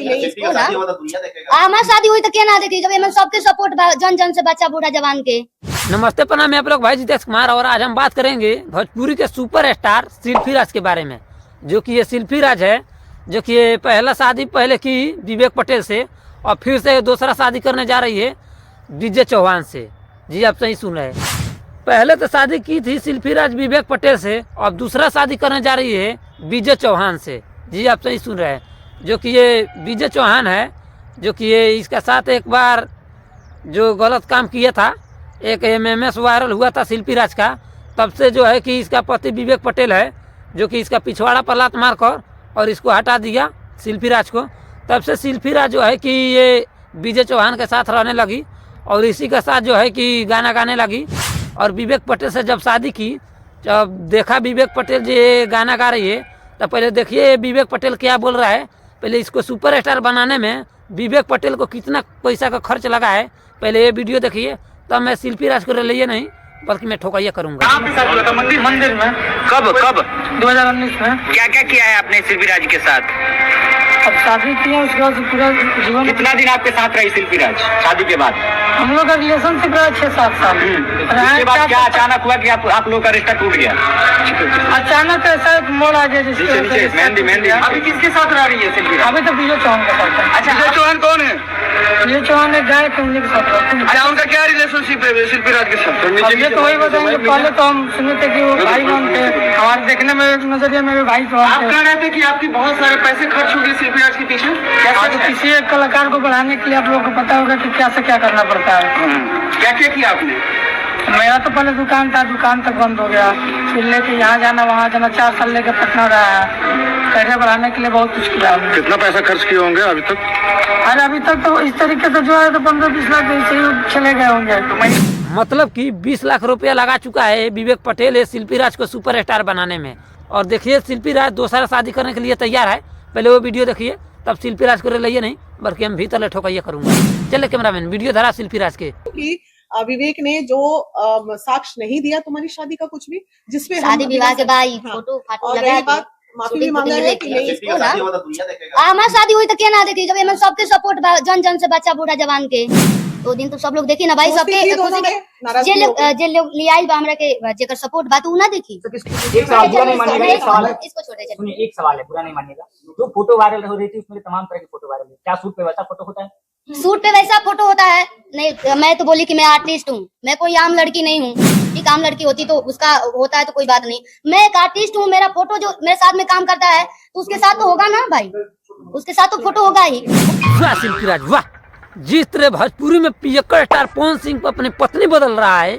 ले इसको ना। हमारी शादी हुई तो क्या ना देखी, जब सबके सपोर्ट जन जन से बच्चा बूढ़ा जवान के। नमस्ते प्रणाम, मैं आप लोग भाई जितेश कुमार, और आज हम बात करेंगे भोजपुरी के सुपर स्टार शिल्पी राज के बारे में। जो कि ये शिल्पी राज है, जो कि ये पहला शादी पहले की विवेक पटेल से, और फिर से दूसरा शादी करने जा रही है डीजे चौहान से। जी आप सही सुन रहे हैं, पहले तो शादी की थी शिल्पी राज विवेक पटेल से, और दूसरा शादी करने जा रही है डीजे चौहान से। जी आप सही सुन रहे हैं, जो कि ये डीजे चौहान है, जो कि ये इसका साथ एक बार जो गलत काम किया था, एक MMS वायरल हुआ था शिल्पी राज का, तब से जो है कि इसका पति विवेक पटेल है, जो कि इसका पिछवाड़ा पर लात मारकर और इसको हटा दिया शिल्पी राज को। तब से शिल्पी राज जो है कि ये डीजे चौहान के साथ रहने लगी, और इसी के साथ जो है कि गाना गाने लगी। और विवेक पटेल से जब शादी की, जब देखा विवेक पटेल जो ये गाना गा रही है, तब पहले देखिए विवेक पटेल क्या बोल रहा है। पहले इसको सुपर स्टार बनाने में विवेक पटेल को कितना पैसा का खर्च लगा है, पहले ये वीडियो देखिए। तब मैं शिल्पी राज को लिए नहीं, बल्कि मैं ठोकाइया करूंगा। मंदिर में कब 2019 में क्या क्या किया है आपने शिल्पी राज के साथ? अब शादी किया, उसके बाद पूरा जीवन। कितना दिन आपके साथ रही शिल्पी राज शादी के बाद? हम लोग का रिलेशनशिप रहा 6-7 साल। उसके बाद क्या अचानक हुआ कि आप लोग का रिश्ता टूट गया? अचानक ऐसा एक मोड़ आ गया जिसके मेहंदी। अभी किसके साथ रह रही है शिल्पी राज? अभी तो विजय चौहान के साथ है। अच्छा, विजय चौहान कौन है? विजय चौहान एक गाय के उन्हीं के साथ रहते हैं। अच्छा, उनका क्या रिलेशनशिप है शिल्पी राज के साथ? ये तो वही बताएंगे। पहले तो हम सुने थे कि वो भाई बहन थे, हमारे देखने में नजरिए में भी भाई तो आप कह रहे थे कि आपकी बहुत सारे पैसे खर्च हो गए शिल्पी राज के पीछे। तो किसी एक कलाकार को बढ़ाने के लिए आप लोगों को पता होगा कि क्या से क्या करना पड़ता है। क्या क्या किया आपने? मेरा तो पहले दुकान था, दुकान तक बंद हो गया, फिर लेके यहाँ जाना वहाँ जाना, 4 साल लेके पटना रहा है। पैसे बढ़ाने के लिए बहुत कुछ किया। कितना पैसा खर्च किए होंगे अभी तक? अरे अभी तक तो इस तरीके से जो है तो 15-20 लाख ऐसे ही चले गए होंगे। मतलब कि 20 लाख रुपया लगा चुका है विवेक पटेल है शिल्पी राज को सुपर स्टार बनाने में। और देखिए शिल्पी राज दूसरा शादी करने के लिए तैयार है। पहले वो वीडियो देखिए, तब शिल्पी राज को लिए नहीं, बल्कि हम भीतर ठोकाइया करूंगा। चले कैमरामैन, वीडियो धरा शिल्पी राज के। विवेक ने जो साक्ष्य नहीं दिया तुम्हारी शादी का कुछ भी, जिसमें शादी विवाह के बाद फोटो और बात माफी भी मांगा है कि नहीं इसको ना। हमारी शादी हुई तो क्या ना देखी, जब सबके सपोर्ट जन जन से बच्चा बूढ़ा जवान के। 2 दिन तो सब लोग देखी ना भाई, सबके जे लोग ले आइल बा हमरा के जेकर सपोर्ट बात उ ना देखी। एक सवाल बुरा नहीं मानिएगा, एक सवाल है, इसको छोड़ दे। सुनिए, एक सवाल है, बुरा नहीं मानिएगा। जो फोटो वायरल हो रही थी उसमें तमाम तरह की फोटो वायरल है, क्या सूट पे वैसा फोटो होता है? सूट पे वैसा फोटो होता है नहीं। मैं तो बोली कि मैं आर्टिस्ट हूँ, मैं कोई आम लड़की नहीं हूँ। एक आम लड़की होती तो उसका होता है तो कोई बात नहीं, मैं एक आर्टिस्ट हूँ। मेरा फोटो जो मेरे साथ में काम करता है तो उसके साथ तो होगा ना भाई, उसके साथ तो फोटो होगा ही। वाह शिल्पी राज वाह! जिस तरह भोजपुरी में पियक्कड़ स्टार पवन सिंह को अपनी पत्नी बदल रहा है,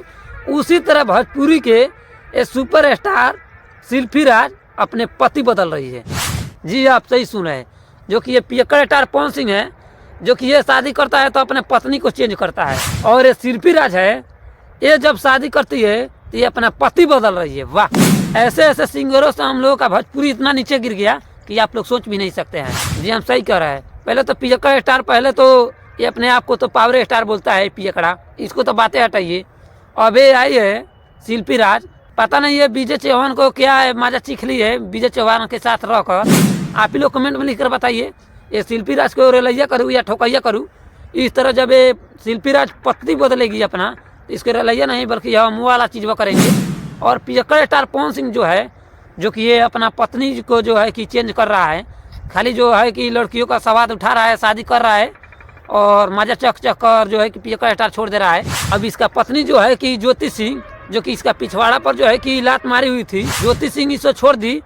उसी तरह भोजपुरी के ये सुपर स्टार शिल्पी राज अपने पति बदल रही है। जी आप सही सुन रहे हैं, जो कि ये पियक्कड़ स्टार पवन सिंह है, जो कि ये शादी करता है तो अपने पत्नी को चेंज करता है। और ये शिल्पी राज है, ये जब शादी करती है तो ये अपना पति बदल रही है। वाह! ऐसे ऐसे सिंगरों से हम लोगों का भोजपुरी इतना नीचे गिर गया कि आप लोग सोच भी नहीं सकते हैं। जी हम सही कह रहे हैं। पहले तो पियक्कड़ स्टार, पहले तो ये अपने आप को तो पावर स्टार बोलता है पियकड़ा, इसको तो बातें हटाइए। अब ये आई है शिल्पी राज, पता नहीं है विजय चौहान को क्या है मजा चीख ली है विजय चौहान के साथ रहकर। आप ही लोग कमेंट में लिखकर बताइए, ये शिल्पी राज को रेलैया करूँ या ठोकैया करूँ। इस तरह जब ये शिल्पी राज पत्नी बदलेगी अपना, तो इसको रेलैया नहीं बल्कि यह मुँह वाला चीज़ वो करेंगे। और पियक्कड़ स्टार पवन सिंह जो है, जो कि ये अपना पत्नी को जो है कि चेंज कर रहा है, खाली जो है कि लड़कियों का स्वाद उठा रहा है, शादी कर रहा है और मजा चक कर जो है कि पियक्कड़ स्टार छोड़ दे रहा है। अब इसका पत्नी जो है कि ज्योति सिंह, जो कि इसका पिछवाड़ा पर जो है कि लात मारी हुई थी, ज्योति सिंह इसको छोड़ दी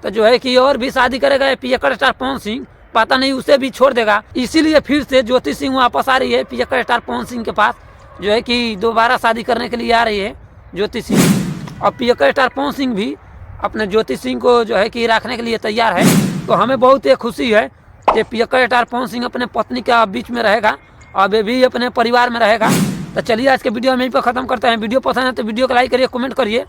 तो जो है कि और भी शादी करेगा पियक्कड़ स्टार पवन सिंह, पता नहीं उसे भी छोड़ देगा। इसीलिए फिर से ज्योति सिंह वापस आ रही है पियक्कड़ स्टार पवन सिंह के पास, जो है कि दोबारा शादी करने के लिए आ रही है ज्योति सिंह। और पियक्कड़ स्टार पवन सिंह भी अपने ज्योति सिंह को जो है कि रखने के लिए तैयार है। तो हमें बहुत ही खुशी है कि पियक्कड़ स्टार पवन सिंह अपने पत्नी के बीच में रहेगा और वे भी अपने परिवार में रहेगा। तो चलिए आज के वीडियो हम यहीं पर खत्म करते हैं। वीडियो पसंद है तो वीडियो को लाइक करिए, कमेंट करिए।